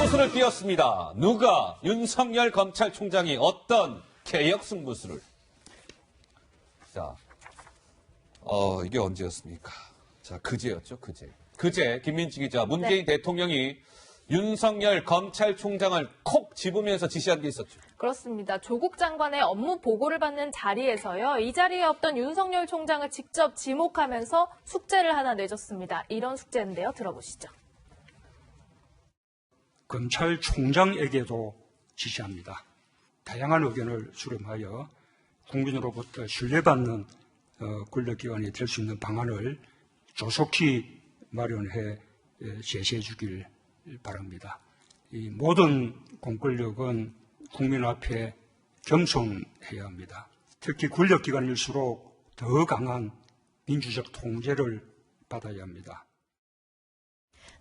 승부수를 띄웠습니다. 누가 윤석열 검찰총장이 어떤 개혁 승부수를. 자, 이게 언제였습니까? 자, 그제였죠, 그제. 그제 김민지 기자, 문재인 대통령이 윤석열 검찰총장을 콕 집으면서 지시한 게 있었죠. 그렇습니다. 조국 장관의 업무 보고를 받는 자리에서요. 이 자리에 없던 윤석열 총장을 직접 지목하면서 숙제를 하나 내줬습니다. 이런 숙제인데요. 들어보시죠. 검찰총장에게도 지시합니다. 다양한 의견을 수렴하여 국민으로부터 신뢰받는 권력기관이 될 수 있는 방안을 조속히 마련해 제시해 주길 바랍니다. 이 모든 공권력은 국민 앞에 겸손해야 합니다. 특히 권력기관일수록 더 강한 민주적 통제를 받아야 합니다.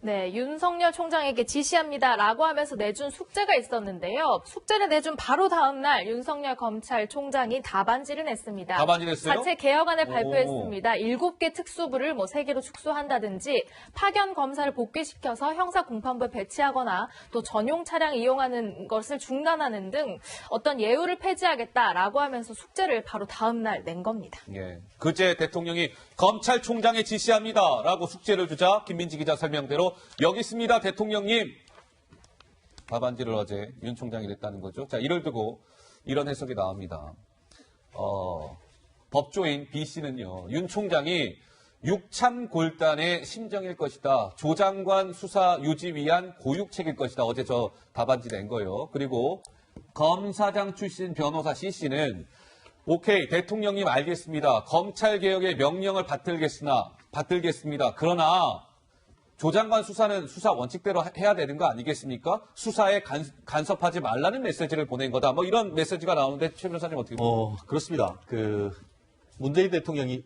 네, 윤석열 총장에게 지시합니다라고 하면서 내준 숙제가 있었는데요. 숙제를 내준 바로 다음 날 윤석열 검찰총장이 답안지를 냈습니다. 답안지 냈어요? 자체 개혁안을 발표했습니다. 7개 특수부를 3개로 축소한다든지 파견 검사를 복귀시켜서 형사 공판부에 배치하거나 또 전용 차량 이용하는 것을 중단하는 등 어떤 예우를 폐지하겠다라고 하면서 숙제를 바로 다음 날 낸 겁니다. 예. 그제 대통령이 검찰총장에 지시합니다라고 숙제를 주자 김민지 기자 설명대로 여기 있습니다, 대통령님. 답안지를 어제 윤 총장이 냈다는 거죠. 자, 이를 두고 이런 해석이 나옵니다. 법조인 B씨는요, 윤 총장이 육참골단의 심정일 것이다. 조 장관 수사 유지 위한 고육책일 것이다. 어제 저 답안지 낸 거예요. 그리고 검사장 출신 변호사 C씨는 오케이, 대통령님 알겠습니다. 검찰개혁의 명령을 받들겠습니다. 그러나 조 장관 수사는 수사 원칙대로 해야 되는 거 아니겠습니까? 수사에 간섭하지 말라는 메시지를 보낸 거다. 뭐 이런 메시지가 나오는데 최 변호사님 어떻게 보세요? 그렇습니다. 문재인 대통령이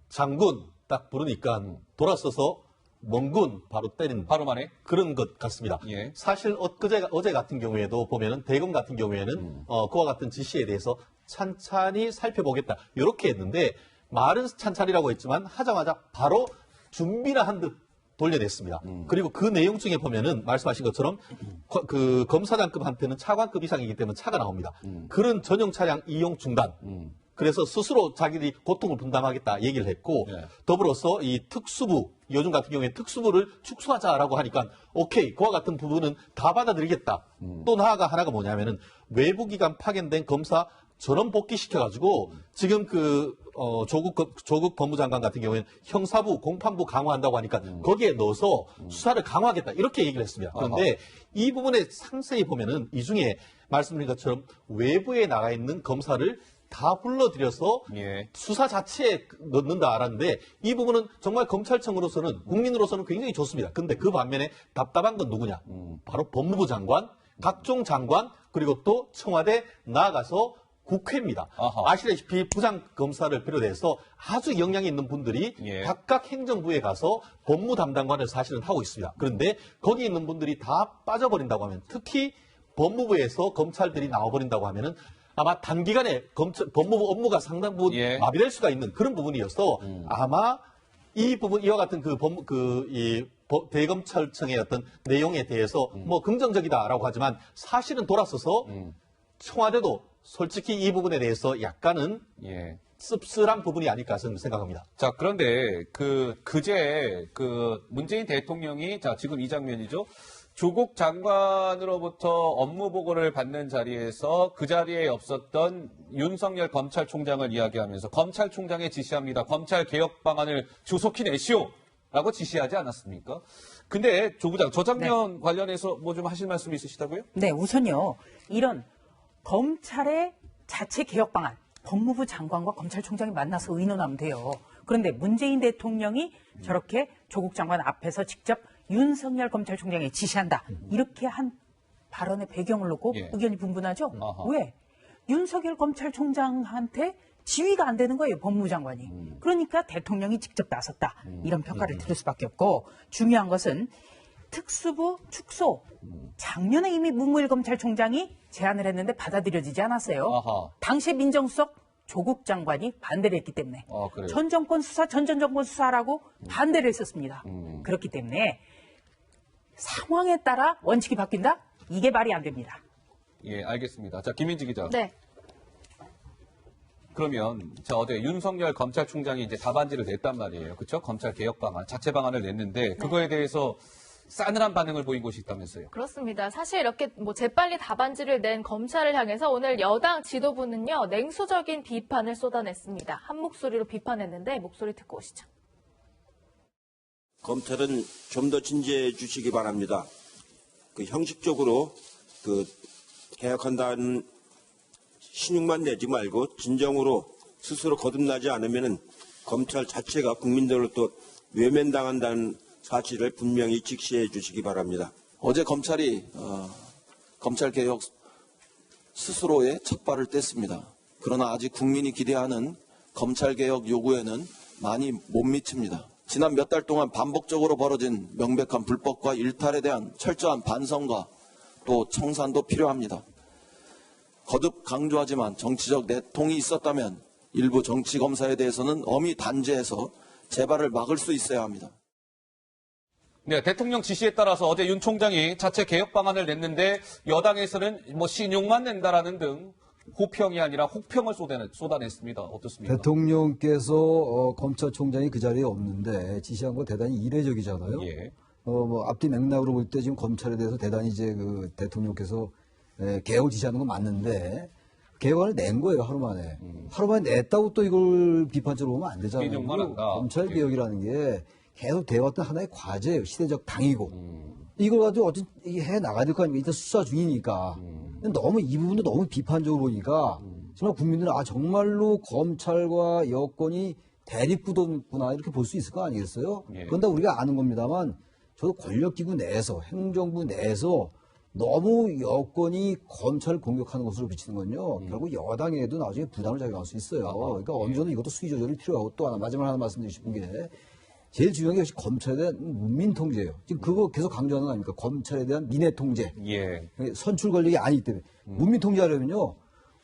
장군 딱 부르니까 돌아서서 멍군 바로 때린 바로 만에 그런 것 같습니다. 예. 사실 어제 같은 경우에도 보면은 대검 같은 경우에는 그와 같은 지시에 대해서 찬찬히 살펴보겠다 이렇게 했는데 말은 찬찬히라고 했지만 하자마자 바로 준비나 한 듯 돌려냈습니다. 그리고 그 내용 중에 보면은 말씀하신 것처럼 그 검사장급한테는 차관급 이상이기 때문에 차가 나옵니다. 그런 전용 차량 이용 중단. 그래서 스스로 자기들이 고통을 분담하겠다 얘기를 했고 예. 더불어서 이 특수부 요즘 같은 경우에 특수부를 축소하자라고 하니까 오케이 그와 같은 부분은 다 받아들이겠다. 또 나아가 하나가 뭐냐면은 외부기관 파견된 검사 전원 복귀시켜가지고 지금 조국 법무장관 같은 경우에는 형사부, 공판부 강화한다고 하니까 거기에 넣어서 수사를 강화하겠다 이렇게 얘기를 했습니다. 그런데 이 부분에 상세히 보면은 이 중에 말씀드린 것처럼 외부에 나가 있는 검사를 다 불러들여서 예. 수사 자체에 넣는다 알았는데 이 부분은 정말 검찰청으로서는 국민으로서는 굉장히 좋습니다. 근데 그 반면에 답답한 건 누구냐? 바로 법무부 장관, 각종 장관 그리고 또 청와대 나아가서 국회입니다. 아하. 아시다시피 부장검사를 비롯해서 아주 영향이 있는 분들이 예. 각각 행정부에 가서 법무 담당관을 사실은 하고 있습니다. 그런데 거기 있는 분들이 다 빠져버린다고 하면 특히 법무부에서 검찰들이 나와버린다고 하면은 아마 단기간에 법무부 업무가 상당 부분 예. 마비될 수가 있는 그런 부분이어서 아마 이 부분 이와 같은 대검찰청의 어떤 내용에 대해서 뭐 긍정적이다라고 하지만 사실은 돌아서서 청와대도 솔직히 이 부분에 대해서 약간은 예. 씁쓸한 부분이 아닐까 생각합니다. 자, 그런데 그제 문재인 대통령이 자, 지금 이 장면이죠. 조국 장관으로부터 업무 보고를 받는 자리에서 그 자리에 없었던 윤석열 검찰총장을 이야기하면서 검찰총장에 지시합니다. 검찰 개혁 방안을 조속히 내시오라고 지시하지 않았습니까? 근데 조 부장, 저 장면 관련해서 뭐 좀 하실 말씀 있으시다고요? 네, 우선요. 이런 검찰의 자체 개혁 방안, 법무부 장관과 검찰총장이 만나서 의논하면 돼요. 그런데 문재인 대통령이 저렇게 조국 장관 앞에서 직접 윤석열 검찰총장에 지시한다. 이렇게 한 발언의 배경을 놓고 예. 의견이 분분하죠. 아하. 왜? 윤석열 검찰총장한테 지휘가 안 되는 거예요. 법무부 장관이. 그러니까 대통령이 직접 나섰다. 이런 평가를 들을 수밖에 없고 중요한 것은 특수부 축소. 작년에 이미 문무일 검찰총장이 제안을 했는데 받아들여지지 않았어요. 아하. 당시 민정수석 조국 장관이 반대를 했기 때문에 그래요? 전 정권 수사라고 반대를 했었습니다. 그렇기 때문에 상황에 따라 원칙이 바뀐다? 이게 말이 안 됩니다. 예, 알겠습니다. 자, 김민지 기자. 네. 그러면 어제 윤석열 검찰총장이 이제 답안지를 냈단 말이에요. 그렇죠? 검찰 개혁 방안, 자체 방안을 냈는데 그거에 대해서 싸늘한 반응을 보인 곳이 있다면서요. 그렇습니다. 사실 이렇게 재빨리 답안지를 낸 검찰을 향해서 오늘 여당 지도부는요, 냉소적인 비판을 쏟아냈습니다. 한 목소리로 비판했는데 목소리 듣고 오시죠. 검찰은 좀 더 진지해 주시기 바랍니다. 형식적으로 개혁한다는 신용만 내지 말고 진정으로 스스로 거듭나지 않으면 검찰 자체가 국민들로 또 외면당한다는 사실을 분명히 직시해 주시기 바랍니다. 어제 검찰이 검찰개혁 스스로의 첫 발을 뗐습니다. 그러나 아직 국민이 기대하는 검찰개혁 요구에는 많이 못 미칩니다. 지난 몇 달 동안 반복적으로 벌어진 명백한 불법과 일탈에 대한 철저한 반성과 또 청산도 필요합니다. 거듭 강조하지만 정치적 내통이 있었다면 일부 정치검사에 대해서는 엄히 단죄해서 재발을 막을 수 있어야 합니다. 네, 대통령 지시에 따라서 어제 윤 총장이 자체 개혁 방안을 냈는데 여당에서는 신용만 낸다라는 등 호평이 아니라 혹평을 쏟아냈습니다. 어떻습니까? 대통령께서 검찰총장이 그 자리에 없는데 지시한 거 대단히 이례적이잖아요. 예. 앞뒤 맥락으로 볼 때 지금 검찰에 대해서 대단히 이제 대통령께서 개혁을 지시하는 건 맞는데 개혁안을 낸 거예요, 하루 만에. 하루 만에 냈다고 또 이걸 비판적으로 보면 안 되잖아요. 신용만 한다. 검찰 개혁이라는 게 계속 되어왔던 하나의 과제예요. 시대적 당이고. 이걸 가지고 어쨌든 해 나가야 될 거 아닙니까? 일단 수사 중이니까. 너무 이 부분도 너무 비판적으로 보니까 정말 국민들은 정말로 검찰과 여권이 대립구도구나 이렇게 볼 수 있을 거 아니겠어요? 예. 그건 다 우리가 아는 겁니다만 저도 권력기구 내에서 행정부 내에서 너무 여권이 검찰을 공격하는 것으로 비치는 건요. 결국 여당에도 나중에 부담을 자기가 할 수 있어요. 그러니까 어느 정도 이것도 수위 조절이 필요하고 또 하나 마지막 하나 말씀드리고 싶은 게 제일 중요한 게 역시 검찰에 대한 문민 통제예요. 지금 그거 계속 강조하는 거 아닙니까? 검찰에 대한 민의 통제. 예. 선출 권력이 아니기 때문에 문민 통제하려면요.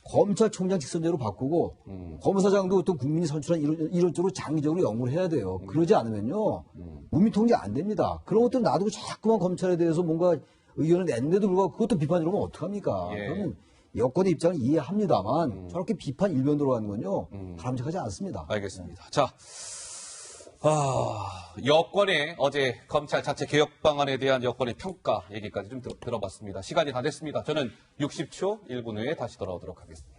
검찰총장 직선제로 바꾸고 검사장도 어떤 국민이 선출한 이런 쪽으로 장기적으로 연구를 해야 돼요. 그러지 않으면요. 문민 통제 안 됩니다. 그런 것들 놔두고 자꾸만 검찰에 대해서 뭔가 의견을 냈는데도 불구하고 그것도 비판으로 하면 어떡합니까? 예. 그러면 여권의 입장을 이해합니다만 저렇게 비판 일변도로 하는 건요. 바람직하지 않습니다. 알겠습니다. 자, 여권의 어제 검찰 자체 개혁 방안에 대한 여권의 평가 얘기까지 좀 들어봤습니다. 시간이 다 됐습니다. 저는 60초 1분 후에 다시 돌아오도록 하겠습니다.